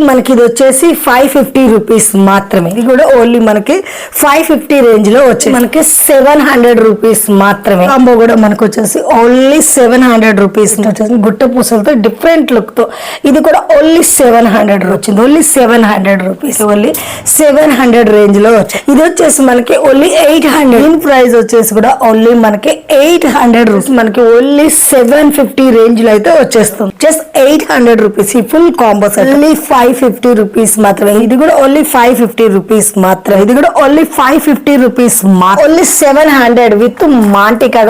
మనకి ఇది వచ్చేసి 550 రూపీస్ మాత్రమే. ఇది కూడా ఓన్లీ మనకి 550 రేంజ్ లో వచ్చి మనకి 700 రూపీస్ మాత్రమే. కాంబో కూడా మనకు వచ్చేసి ఓన్లీ 700 రూపీస్ వచ్చేసి గుట్ట పూసలతో డిఫరెంట్ లుక్ తో ఇది కూడా ఓన్లీ 700 వచ్చింది. ఓన్లీ 700 రూపీస్, ఓన్లీ 700 రేంజ్ లో వచ్చి ఇది వచ్చేసి మనకి ఓన్లీ 800. ఇన్ ప్రైస్ వచ్చేసి కూడా ఓన్లీ మనకి 800 రూపీస్, మనకి ఓన్లీ 750 రేంజ్ లో అయితే వచ్చేస్తుంది. జస్ట్ 800 రూపీస్ ఈ full combo set only 550 rupees మాత్రమే. ఇది కూడా ఓన్లీ 550 రూపీస్ మాత్రమే. ఇది కూడా ఓన్లీ 550 రూపీస్ ఓన్లీ 700 విత్ మాంటికా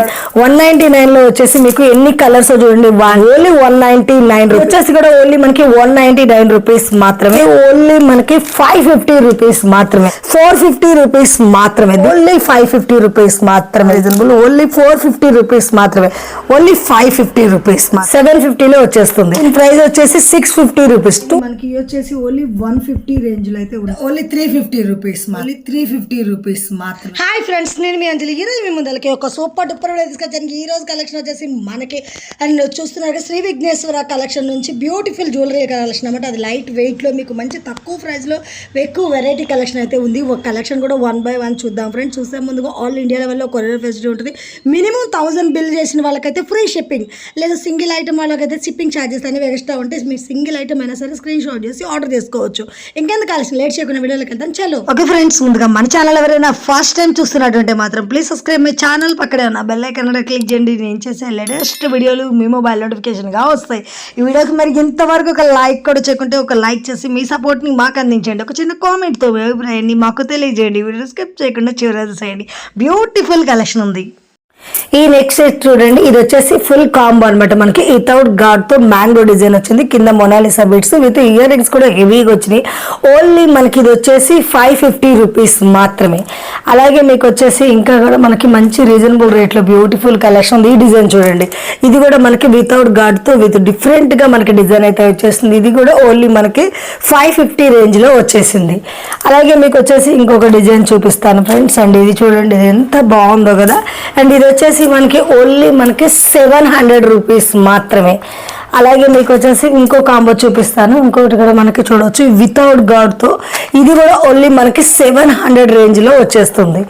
199 లో వచ్చేసి మీకు ఎన్ని కలర్స్ చూడండి. ఓన్లీ 199 వచ్చేసి కూడా ఓన్లీ మనకి 199 రూపీస్ మాత్రమే. ఓన్లీ మనకి 550 రూపీస్ మాత్రమే. 450 రూపీస్ మాత్రమే. ఓన్లీ 550 రూపీస్ మాత్రమే. రీజనబుల్ ఓన్లీ 450 రూపీస్ మాత్రమే. ఓన్లీ 550 రూపీస్ 750 లో వచ్చేస్తుంది. ప్రైస్ వచ్చేసి 650 రూపీస్. మనకి వచ్చేసి ఓన్లీ 150 రేంజ్ లో అయితే ఓన్లీ 350 రూపీస్. ఓన్లీ 350 రూపీస్ మాత్రమే. హాయ్ ఫ్రెండ్స్, నేను మీ అంజలి. ఈ రోజు మీ ముందలకి ఒక సూపర్ డూపర్ తీసుకొచ్చాను. ఈ రోజు కలెక్షన్ వచ్చేసి మనకి అండ్ చూస్తున్నారు శ్రీ విఘ్నేశ్వర కలెక్షన్ నుంచి బ్యూటిఫుల్ జ్యువెలరీ కలెక్షన్ అనమాట. అది లైట్ వెయిట్ లో మీకు మంచి తక్కువ ప్రైస్ లో ఎక్కువ వెరైటీ కలెక్షన్ అయితే ఉంది. ఒక కలెక్షన్ కూడా 1 by 1 చూద్దాం ఫ్రెండ్స్. చూసే ముందుగా ఆల్ ఇండియా లెవెల్లో కొరియర్ ఫెసిలిటీ ఉంటుంది. మినిమం 1000 బిల్ చేసిన వాళ్ళకైతే ఫ్రీ షిప్పింగ్, లేదా సింగిల్ ఐటమ్ వాళ్ళకైతే షిప్పింగ్ ఛార్జెస్ అనేవి ఎక్స్ట్రా ఉంటాయి. మీరు సింగిల్ ఐటమ్ అయినా సరే స్క్రీన్ షాట్ చేసి ఆర్డర్ చేసుకోవచ్చు. ఇంకెందుకు కలిసి లేట్ చేయకుండా వీడియోలోకి వెళ్తాం. చలో. ఓకే ఫ్రెండ్స్, ముందుగా మన ఛానల్ ఎవరైనా ఫస్ట్ టైం చూస్తున్నట్టుంటే మాత్రం ప్లీజ్ సబ్స్క్రైబ్ మై ఛానల్. పక్కనే ఉన్న బెల్ ఐకాన్ క్లిక్ చేయండి. నేను చేసే లేటెస్ట్ వీడియోలు మీ మొబైల్ నోటిఫికేషన్గా వస్తాయి. ఈ వీడియోకి మరి ఇంతవరకు ఒక లైక్ కూడా చేయకుంటే ఒక లైక్ చేసి మీ సపోర్ట్ని మాకు అందించండి. ఒక చిన్న కామెంట్తో మీ అభిప్రాయాన్ని మాకు తెలియజేయండి. వీడియో స్కిప్ చేయకుండా చివరి చేయండి. బ్యూటిఫుల్ కలెక్షన్ ఉంది. ఈ నెక్స్ట్ సెట్ చూడండి. ఇది వచ్చేసి ఫుల్ కాంబో అనమాట. మనకి వితౌట్ గాడ్ తో మ్యాంగో డిజైన్ వచ్చింది. కింద Mona Lisa bits with ear rings కూడా హెవీగా వచ్చినాయి. ఓన్లీ మనకి ఇది వచ్చేసి 550 రూపీస్ మాత్రమే. అలాగే మీకు వచ్చేసి ఇంకా కూడా మనకి మంచి రీజనబుల్ రేట్లో బ్యూటిఫుల్ కలెక్షన్ ఉంది. ఈ డిజైన్ చూడండి. ఇది కూడా మనకి వితౌట్ గాడ్ తో విత్ డిఫరెంట్ గా మనకి డిజైన్ అయితే వచ్చేసింది. ఇది కూడా ఓన్లీ మనకి 550 రేంజ్ లో వచ్చేసింది. అలాగే మీకు వచ్చేసి ఇంకొక డిజైన్ చూపిస్తాను ఫ్రెండ్స్. అండ్ ఇది చూడండి, ఇది ఎంత బాగుందో కదా. అండ్ ఇది వచ్చేసి మనకి ఓన్లీ మనకి 700 రూపీస్ మాత్రమే. అలాగే మీకు వచ్చేసి ఇంకో కాంబో చూపిస్తాను. ఇంకొకటి కూడా మనకి చూడవచ్చు వితౌట్ గాడ్తో. ఇది కూడా ఓన్లీ మనకి 700 రేంజ్లో వచ్చేస్తుంది.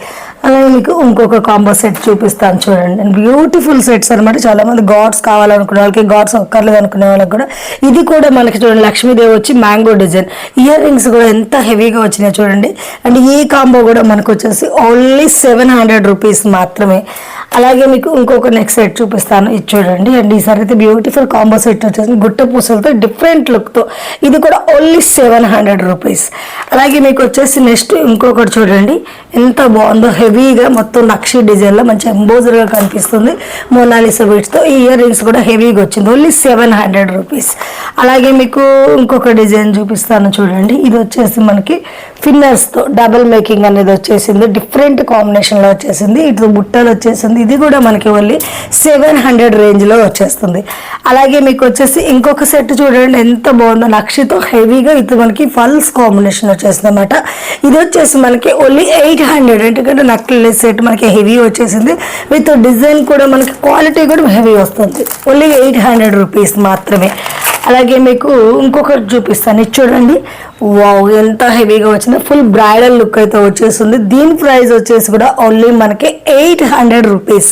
అలాగే మీకు ఇంకొక కాంబో సెట్ చూపిస్తాను చూడండి. బ్యూటిఫుల్ సెట్స్ అనమాట. చాలా మంది గాడ్స్ కావాలనుకునే వాళ్ళకి, గాడ్స్ ఒక్కర్లేదు అనుకునే వాళ్ళకి కూడా ఇది కూడా మనకి చూడండి. లక్ష్మీదేవి వచ్చి మ్యాంగో డిజైన్, ఇయర్ రింగ్స్ కూడా ఎంత హెవీగా వచ్చినాయి చూడండి. అండ్ ఈ కాంబో కూడా మనకు వచ్చేసి ఓన్లీ 700 రూపీస్ మాత్రమే. అలాగే మీకు ఇంకొక నెక్స్ట్ సెట్ చూపిస్తాను. ఇది చూడండి. అండ్ ఈసారి అయితే బ్యూటిఫుల్ కాంబో సెట్ వచ్చేసి గుట్ట పూసలతో డిఫరెంట్ లుక్తో. ఇది కూడా ఓన్లీ 700 రూపీస్. అలాగే మీకు వచ్చేసి నెక్స్ట్ ఇంకొకటి చూడండి, ఎంత బాగుందో. హెవీగా మొత్తం నక్షి డిజైన్లో మంచి ఎంబోజర్గా కనిపిస్తుంది. మొనాలిసా బీట్స్తో. ఈ ఇయర్ రింగ్స్ కూడా హెవీగా వచ్చింది. Only 700 rupees. అలాగే మీకు ఇంకొక డిజైన్ చూపిస్తాను చూడండి. ఇది వచ్చేసి మనకి ఫిన్నర్స్తో డబుల్ మేకింగ్ అనేది వచ్చేసింది. డిఫరెంట్ కాంబినేషన్లో వచ్చేసింది. ఇటు బుట్టలు వచ్చేసింది. ఇది కూడా మనకి ఓన్లీ 700 రేంజ్లో వచ్చేస్తుంది. అలాగే మీకు వచ్చేసి ఇంకొక సెట్ చూడండి, ఎంత బాగుందో. నక్షితో హెవీగా ఇది మనకి ఫల్స్ కాంబినేషన్ వచ్చేసింది అనమాట. ఇది వచ్చేసి మనకి ఓన్లీ 800. ఎందుకంటే నక్లెస్ సెట్ మనకి హెవీ వచ్చేసింది. విత్ డిజైన్ కూడా మనకి క్వాలిటీ కూడా హెవీ వస్తుంది. ఓన్లీ 800 రూపీస్ మాత్రమే. అలాగే మీకు ఇంకొకటి చూపిస్తాను. ఇది చూడండి. వావ్, ఎంత హెవీగా వచ్చిందో. ఫుల్ బ్రైడల్ లుక్ అయితే వచ్చేస్తుంది. దీని ప్రైస్ వచ్చేసి కూడా ఓన్లీ మనకి 800 రూపీస్.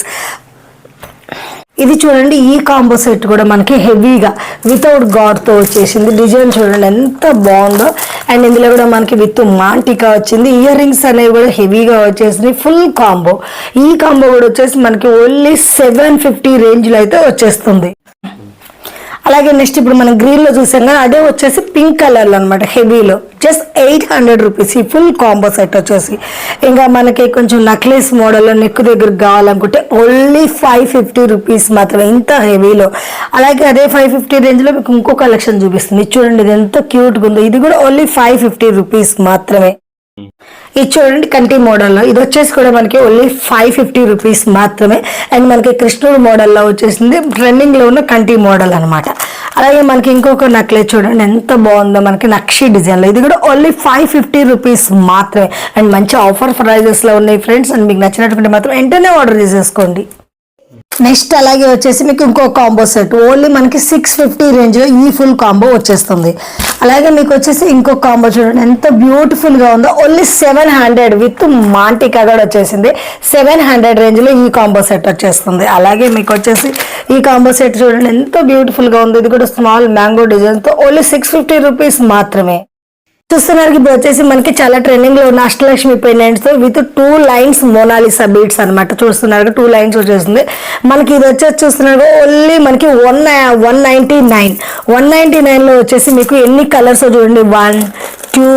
ఇది చూడండి. ఈ కాంబో సెట్ కూడా మనకి హెవీగా వితౌట్ గాడ్తో వచ్చేసింది. డిజైన్ చూడండి ఎంత బాగుందో. అండ్ ఇందులో కూడా మనకి విత్ మాంటికా వచ్చింది. ఇయర్ రింగ్స్ అనేవి కూడా హెవీగా వచ్చేసింది. Full combo. ఈ కాంబో కూడా వచ్చేసి మనకి ఓన్లీ 750 రేంజ్లో అయితే వచ్చేస్తుంది. అలాగే నెక్స్ట్ ఇప్పుడు మనం గ్రీన్లో చూసాం కదా, అదే వచ్చేసి పింక్ కలర్లో అనమాట. హెవీలో జస్ట్ 800 రూపీస్ ఈ ఫుల్ కాంబో సెట్ వచ్చేసి. ఇంకా మనకి కొంచెం నక్లెస్ మోడల్లో నెక్ దగ్గర కావాలనుకుంటే ఓన్లీ 550 రూపీస్ మాత్రమే, ఇంత హెవీలో. అలాగే అదే 550 రేంజ్లో మీకు ఇంకో కలెక్షన్ చూపిస్తుంది. చూడండి, ఇది ఎంత క్యూట్గా ఉందో. ఇది కూడా ఓన్లీ 550 రూపీస్ మాత్రమే. ఇది చూడండి కంటి మోడల్లో. ఇది వచ్చేసి కూడా మనకి ఓన్లీ 550 రూపీస్ మాత్రమే. అండ్ మనకి కృష్ణుడు మోడల్లో వచ్చేసింది. ట్రెండింగ్లో ఉన్న కంటి మోడల్ అనమాట. అలాగే మనకి ఇంకొక నక్లెస్ చూడండి ఎంత బాగుందో. మనకి నక్షి డిజైన్లో. ఇది కూడా ఓన్లీ 550 రూపీస్ మాత్రమే. అండ్ మంచి ఆఫర్ ప్రైజెస్లో ఉన్నాయి ఫ్రెండ్స్. అండ్ మీకు నచ్చినటువంటి మాత్రం వెంటనే ఆర్డర్ చేసేసుకోండి. నెక్స్ట్ అలాగే వచ్చేసి మీకు ఇంకో కాంబో సెట్ ఓన్లీ మనకి 650 రేంజ్లో ఈ ఫుల్ కాంబో వచ్చేస్తుంది. అలాగే మీకు వచ్చేసి ఇంకో కాంబో చూడండి ఎంత బ్యూటిఫుల్గా ఉందో, ఓన్లీ 700 విత్ మాంటికా కూడా వచ్చేసింది. 700 రేంజ్లో ఈ కాంబో సెట్ వచ్చేస్తుంది. అలాగే మీకు వచ్చేసి ఈ కాంబో సెట్ చూడండి ఎంత బ్యూటిఫుల్గా ఉంది. ఇది కూడా స్మాల్ మ్యాంగో డిజైన్తో ఓన్లీ 650 రూపీస్ మాత్రమే. చూస్తున్నారు ఇప్పుడు వచ్చేసి మనకి చాలా ట్రెండింగ్ లో ఉన్న Ashtalakshmi pendants with 2 lines Mona Lisa beads అనమాట. చూస్తున్నారు 2 లైన్స్ వచ్చేసింది మనకి. ఇది వచ్చేసి చూస్తున్నారు ఓన్లీ మనకి 199 లో వచ్చేసి మీకు ఎన్ని కలర్స్ చూడండి 1 2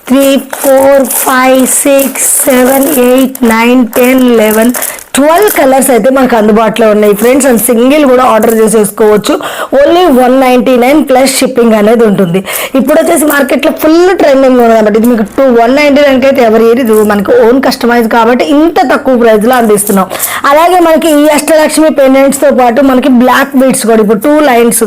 3 4 5 6 7 8 9 10 11 12 కలర్స్ అయితే మనకు అందుబాటులో ఉన్నాయి ఫ్రెండ్స్. అండ్ సింగిల్ కూడా ఆర్డర్ చేసేసుకోవచ్చు. ఓన్లీ 199 ప్లస్ షిప్పింగ్ అనేది ఉంటుంది. ఇప్పుడు వచ్చేసి మార్కెట్లో ఫుల్ ట్రెండింగ్ ఉంది కాబట్టి ఇది మీకు 199 అయితే ఎవరి ఇది మనకి ఓన్ కస్టమైజ్ కాబట్టి ఇంత తక్కువ ప్రైస్లో అందిస్తున్నాం. అలాగే మనకి ఈ అష్టలక్ష్మి పెండెంట్స్తో పాటు మనకి బ్లాక్ బీడ్స్ కూడా ఇప్పుడు 2 లైన్స్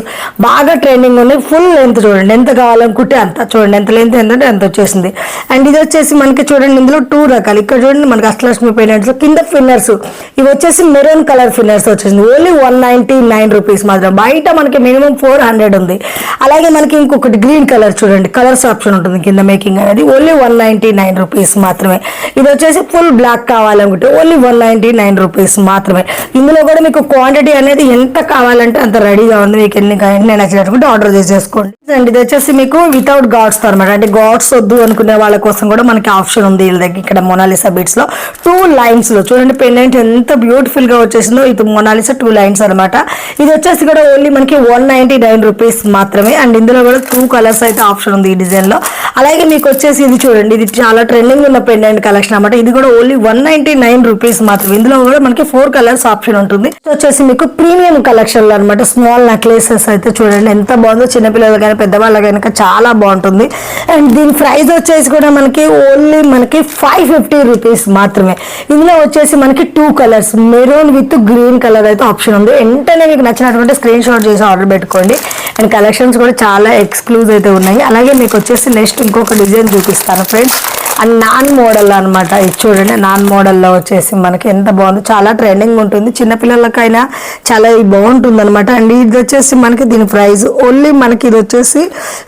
బాగా ట్రెండింగ్ ఉన్నాయి. ఫుల్ లెంత్ చూడండి ఎంత కావాలనుకుంటే అంత చూడండి, ఎంత లెంత్ ఎంతంటే ఎంత వచ్చేసింది. అండ్ ఇది వచ్చేసి మనకి చూడండి ఇందులో 2 రకాలు. ఇక్కడ చూడండి మనకి అష్టలక్ష్మి పెండెంట్స్ కింద ఫిన్నర్స్ ఇవి వచ్చేసి మెరూన్ కలర్ ఫిన్నర్స్ వచ్చేసింది. ఓన్లీ 199 రూపీస్ మాత్రం. బయట మనకి మినిమం 400 ఉంది. అలాగే మనకి ఇంకొకటి గ్రీన్ కలర్ చూడండి, కలర్స్ ఆప్షన్ ఉంటుంది కింద మేకింగ్ అనేది. ఓన్లీ 199 రూపీస్ మాత్రమే. ఇది వచ్చేసి ఫుల్ బ్లాక్ కావాలనుకుంటే ఓన్లీ 199 రూపీస్ మాత్రమే. ఇందులో కూడా మీకు క్వాంటిటీ అనేది ఎంత కావాలంటే అంత రెడీగా ఉంది. మీకు ఎన్ని నచ్చినట్టుకుంటే ఆర్డర్ చేసేసుకోండి. అండ్ ఇది వచ్చేసి మీకు వితౌట్ గాడ్స్ అనమాట. అంటే గాడ్స్ వద్దు అనుకునే వాళ్ళ కోసం కూడా మనకి ఆప్షన్ ఉంది వీళ్ళ దగ్గర. ఇక్కడ మొనాలిసా బిట్స్ లో 2 లైన్స్ లో చూడండి పెండెంట్ ఎంత బ్యూటిఫుల్ గా వచ్చేసిందో. ఇది మొనాలిసా 2 లైన్స్ అనమాట. ఇది వచ్చేసి కూడా ఓన్లీ మనకి 199 రూపీస్ మాత్రమే. అండ్ ఇందులో కూడా 2 కలర్స్ అయితే ఆప్షన్ ఉంది ఈ డిజైన్ లో. అలాగే మీకు వచ్చేసి ఇది చూడండి, ఇది చాలా ట్రెండింగ్ ఉన్న పెండెంట్ కలెక్షన్ అనమాట. ఇది కూడా ఓన్లీ 199 రూపీస్ మాత్రమే. ఇందులో కూడా మనకి 4 కలర్స్ ఆప్షన్ ఉంటుంది. వచ్చేసి మీకు ప్రీమియం కలెక్షన్ లో అనమాట. స్మాల్ నెక్లెసెస్ అయితే చూడండి ఎంత బాగుందో. చిన్నపిల్లలు కానీ పెద్దవాళ్ళ కనుక చాలా బాగుంటుంది. అండ్ దీని ప్రైస్ వచ్చేసి కూడా మనకి ఓన్లీ మనకి 550 రూపీస్ మాత్రమే. ఇందులో వచ్చేసి మనకి 2 colours maroon with green colour అయితే ఆప్షన్ ఉంది. వెంటనే మీకు నచ్చినటువంటి స్క్రీన్ షాట్ చేసి ఆర్డర్ పెట్టుకోండి. అండ్ కలెక్షన్స్ కూడా చాలా ఎక్స్క్లూజివ్ అయితే ఉన్నాయి. అలాగే మీకు వచ్చేసి నెక్స్ట్ ఇంకొక డిజైన్ చూపిస్తాను ఫ్రెండ్స్. అండ్ నాన్ మోడల్ అనమాట. ఇది చూడండి నాన్ మోడల్లో వచ్చేసి మనకి ఎంత బాగుంది, చాలా ట్రెండింగ్ ఉంటుంది. చిన్నపిల్లలకైనా చాలా బాగుంటుంది అనమాట. అండ్ ఇది వచ్చేసి మనకి దీని ప్రైస్ ఓన్లీ మనకి ఇది వచ్చేసి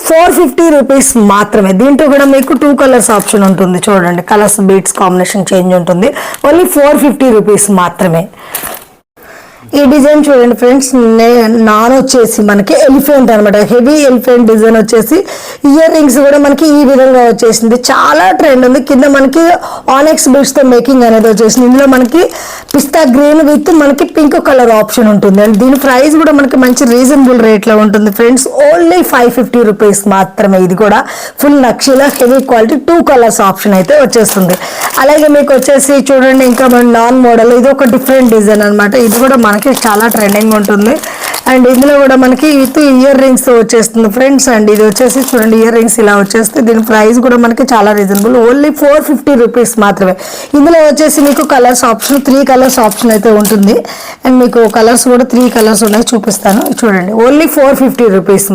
450 రూపీస్ మాత్రమే. దీంట్లో కూడా మీకు 2 కలర్స్ ఆప్షన్ ఉంటుంది చూడండి. కలర్స్ బీట్స్ కాంబినేషన్ చేంజ్ ఉంటుంది. ఓన్లీ 450 రూపీస్ మాత్రమే. ఈ డిజైన్ చూడండి ఫ్రెండ్స్, నాన్ వచ్చేసి మనకి ఎలిఫెంట్ అనమాట. హెవీ ఎలిఫెంట్ డిజైన్ వచ్చేసి ఇయర్ రింగ్స్ కూడా మనకి ఈ విధంగా వచ్చేసింది. చాలా ట్రెండ్ ఉంది. కింద మనకి ఆనెక్స్ బీడ్స్ తో మేకింగ్ అనేది వచ్చేసింది. ఇందులో మనకి పిస్తా గ్రీన్ విత్ మనకి పింక్ కలర్ ఆప్షన్ ఉంటుంది. అండ్ దీని ప్రైస్ కూడా మనకి మంచి రీజనబుల్ రేట్ లో ఉంటుంది ఫ్రెండ్స్. ఓన్లీ 550 రూపీస్ మాత్రమే. ఇది కూడా ఫుల్ నక్షీలా హెవీ క్వాలిటీ 2 కలర్స్ ఆప్షన్ అయితే వచ్చేస్తుంది. అలాగే మీకు వచ్చేసి చూడండి ఇంకా మన నాన్ మోడల్, ఇది ఒక డిఫరెంట్ డిజైన్ అనమాట. ఇది కూడా మనకి చాలా ట్రెండింగ్ ఉంటుంది. అండ్ ఇందులో కూడా మనకి విత్ ఇయర్ రింగ్స్ వచ్చేస్తుంది ఫ్రెండ్స్. అండ్ ఇది వచ్చేసి చూడండి ఇయర్ రింగ్స్ ఇలా వచ్చేస్తే దీని ప్రైస్ కూడా మనకి చాలా రీజనబుల్. ఓన్లీ 450 రూపీస్ మాత్రమే. ఇందులో వచ్చేసి మీకు కలర్స్ ఆప్షన్ 3 కలర్స్ ఆప్షన్ అయితే ఉంటుంది. అండ్ మీకు కలర్స్ కూడా 3 కలర్స్ ఉన్నాయి, చూపిస్తాను చూడండి. ఓన్లీ 450 రూపీస్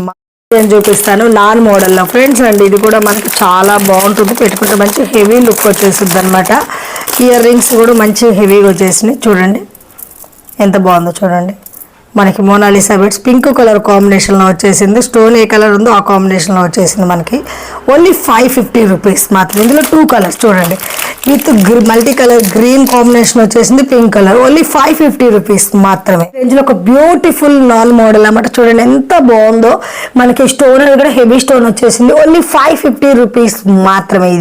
నేను చూపిస్తాను నాన్ మోడల్లో ఫ్రెండ్స్. అండ్ ఇది కూడా మనకి చాలా బాగుంటుంది, పెట్టుకుంటే మంచి హెవీ లుక్ వచ్చేసింది అనమాట. ఇయర్ రింగ్స్ కూడా మంచి హెవీగా వచ్చేసినాయి చూడండి ఎంత బాగుందో చూడండి. మనకి మోనాలిసా బిట్స్ పింక్ కలర్ కాంబినేషన్లో వచ్చేసింది. స్టోన్ ఏ కలర్ ఉందో ఆ కాంబినేషన్లో వచ్చేసింది మనకి. ఓన్లీ 550 రూపీస్ మాత్రం. ఇందులో 2 కలర్స్ చూడండి with multi colour green combination వచ్చేసింది, పింక్ కలర్. ఓన్లీ 550 రూపీస్ మాత్రమే. రేంజ్లో ఒక బ్యూటిఫుల్ నాన్ మోడల్ అన్నమాట. చూడండి ఎంత బాగుందో. మనకి స్టోన్ అనేది కూడా హెవీ స్టోన్ వచ్చేసింది. ఓన్లీ 550 రూపీస్ మాత్రమే.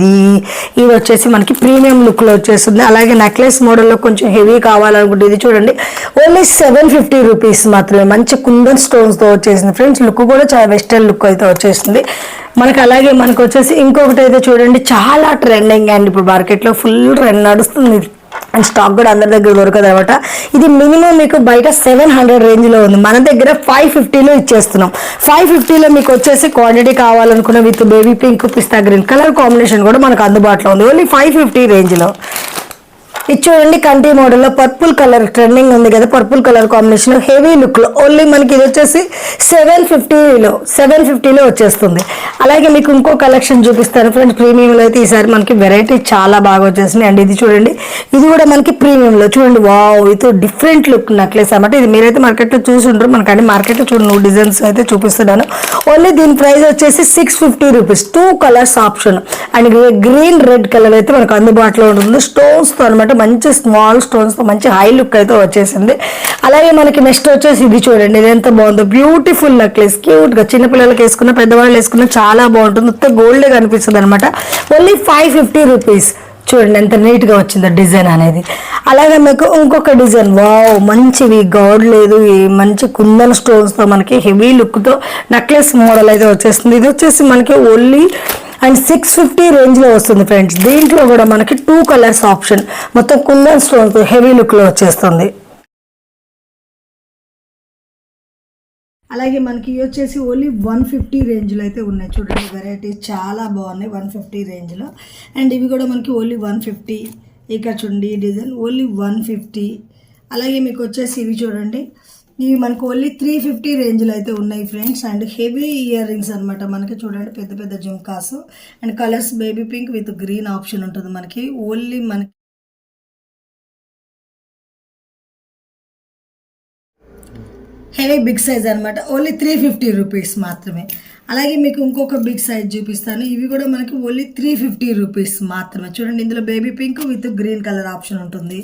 ఇది వచ్చేసి మనకి ప్రీమియం లుక్ లో వచ్చేస్తుంది. అలాగే నెక్లెస్ మోడల్లో కొంచెం హెవీ కావాలనుకుంటే ఇది చూడండి ఓన్లీ 750 రూపీస్ మాత్రమే. మంచి కుందన్ స్టోన్స్ తో వచ్చేసింది ఫ్రెండ్స్. లుక్ కూడా చాలా వెస్టర్న్ లుక్ అయితే వచ్చేసింది మనకి. అలాగే మనకు వచ్చేసి ఇంకొకటి అయితే చూడండి చాలా ట్రెండింగ్ అండ్ ఇప్పుడు మార్కెట్ లో ఫుల్ ట్రెండ్ నడుస్తుంది. అండ్ స్టాక్ కూడా అందరి దగ్గర దొరకదు అనమాట. ఇది మినిమం మీకు బయట 700 రేంజ్ లో ఉంది, మన దగ్గర 550లో ఇచ్చేస్తున్నాం. 550లో మీకు వచ్చేసి క్వాంటిటీ కావాలనుకున్న with baby pink pista green colour combination కూడా మనకు అందుబాటులో ఉంది. ఓన్లీ 550 రేంజ్ లో. ఇది చూడండి కంటి మోడల్లో పర్పుల్ కలర్ ట్రెండింగ్ ఉంది కదా, పర్పుల్ కలర్ కాంబినేషన్ హెవీ లుక్లో ఓన్లీ మనకి ఇది వచ్చేసి 750లో వచ్చేస్తుంది. అలాగే మీకు ఇంకో కలెక్షన్ చూపిస్తాను ఫ్రెండ్స్. ప్రీమియంలో అయితే ఈసారి మనకి వెరైటీ చాలా బాగా వచ్చేసింది. అండ్ ఇది చూడండి, ఇది కూడా మనకి ప్రీమియంలో చూడండి. వావ్, ఇది డిఫరెంట్ లుక్ నెక్లెస్ అన్నమాట. ఇది మీరైతే మార్కెట్లో చూసి ఉంటారు, మనకంటే మార్కెట్లో చూడండి డిజైన్స్ అయితే చూపిస్తున్నాను. ఓన్లీ దీని ప్రైస్ వచ్చేసి 650 rupees. 2 colours option. And green red colour అయితే మనకు అందుబాటులో ఉంటుంది. స్టోన్స్తో అనమాట, మంచి స్మాల్ స్టోన్స్తో మంచి హై లుక్ అయితే వచ్చేసింది. అలాగే మనకి నెక్స్ట్ వచ్చేసి ఇది చూడండి, ఇది ఎంత బాగుందో, బ్యూటిఫుల్ నెక్లెస్. క్యూట్గా చిన్నపిల్లలకి వేసుకున్న, పెద్దవాళ్ళు వేసుకున్న చాలా బాగుంటుంది. మొత్తం గోల్డే కనిపిస్తుంది అనమాట. Only 550 rupees. చూడండి ఎంత నీట్గా వచ్చిందో డిజైన్ అనేది. అలాగే మీకు ఇంకొక డిజైన్, వావ్, మంచివి గౌడ్ లేదు, మంచి కుందన్ స్టోన్స్తో మనకి హెవీ లుక్తో నెక్లెస్ మోడల్ అయితే వచ్చేస్తుంది. ఇది వచ్చేసి మనకి ఓన్లీ అండ్ 650 రేంజ్లో వస్తుంది ఫ్రెండ్స్. దీంట్లో కూడా మనకి 2 కలర్స్ ఆప్షన్, మొత్తం కుందన్ స్టోన్తో హెవీ లుక్లో వచ్చేస్తుంది. అలాగే మనకి వచ్చేసి ఓన్లీ 150 రేంజ్లో అయితే ఉన్నాయి. చూడండి వెరైటీస్ చాలా బాగున్నాయి 150 రేంజ్లో. అండ్ ఇవి కూడా మనకి ఓన్లీ 150. ఇక్కడ చూడండి ఈ డిజైన్ ఓన్లీ 150. అలాగే మీకు వచ్చేసి ఇవి చూడండి, ఇవి మనకు ఓన్లీ 350 రేంజ్లో అయితే ఉన్నాయి friends. And heavy ear rings అనమాట. మనకి చూడండి పెద్ద పెద్ద jhumkas and colours baby pink with green option ఉంటుంది మనకి. ఓన్లీ మనకి హెవీ బిగ్ సైజ్ అనమాట. ఓన్లీ 350 రూపీస్ మాత్రమే. అలాగే మీకు ఇంకొక బిగ్ సైజ్ చూపిస్తాను. ఇవి కూడా మనకి ఓన్లీ 350 రూపీస్ మాత్రమే. చూడండి ఇందులో baby pink with green colour option ఉంటుంది.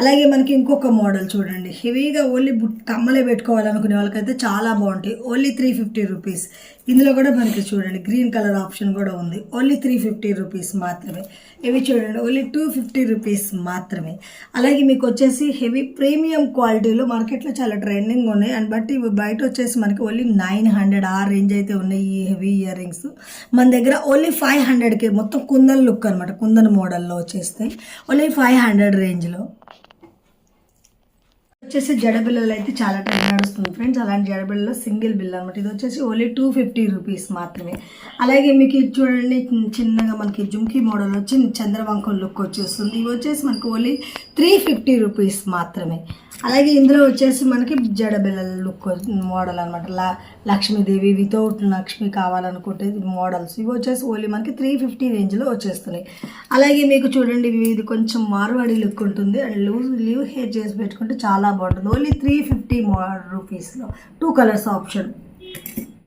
అలాగే మనకి ఇంకొక మోడల్ చూడండి, హెవీగా ఓన్లీ కమ్మలే పెట్టుకోవాలనుకునే వాళ్ళకైతే చాలా బాగుంటాయి. Only 350 rupees. ఇందులో కూడా మనకి చూడండి గ్రీన్ కలర్ ఆప్షన్ కూడా ఉంది. ఓన్లీ 350 రూపీస్ మాత్రమే. ఇవి చూడండి ఓన్లీ 250 రూపీస్ మాత్రమే. అలాగే మీకు వచ్చేసి హెవీ ప్రీమియం క్వాలిటీలో మార్కెట్లో చాలా ట్రెండింగ్ ఉన్నాయి. అండ్ బట్ ఇవి బయట వచ్చేసి మనకి ఓన్లీ 900 ఆ రేంజ్ అయితే ఉన్నాయి ఈ హెవీ ఇయర్ రింగ్స్. మన దగ్గర ఓన్లీ 500కే మొత్తం కుందన్ లుక్ అనమాట, కుందన్ మోడల్లో వచ్చేస్తాయి. ఓన్లీ 500 రేంజ్లో వచ్చేసి జడబిల్లలు అయితే చాలా టైం నడుస్తుంది ఫ్రెండ్స్. అలాంటి జడబిల్లలో సింగిల్ బిల్ అనమాట. ఇది వచ్చేసి ఓన్లీ 250 రూపీస్ మాత్రమే. అలాగే మీకు ఇది చూడండి చిన్నగా మనకి జుమ్కీ మోడల్ వచ్చి చంద్రవంకం లుక్ వచ్చేస్తుంది. ఇవి వచ్చేసి మనకి ఓన్లీ 350 రూపీస్ మాత్రమే. అలాగే ఇందులో వచ్చేసి మనకి జడబిల్లల లుక్ మోడల్ అనమాట. లక్ష్మీదేవి వితౌట్ లక్ష్మి కావాలనుకుంటే మోడల్స్ ఇవి వచ్చేసి ఓన్లీ మనకి 350 రేంజ్లో వచ్చేస్తున్నాయి. అలాగే మీకు చూడండి ఇది కొంచెం మార్వాడి లుక్ ఉంటుంది. అండ్ లీవ్ హెయిర్ చేసి పెట్టుకుంటే చాలా బాగుంటుంది. ఓన్లీ 350 రూపీస్లో 2 కలర్స్ ఆప్షన్.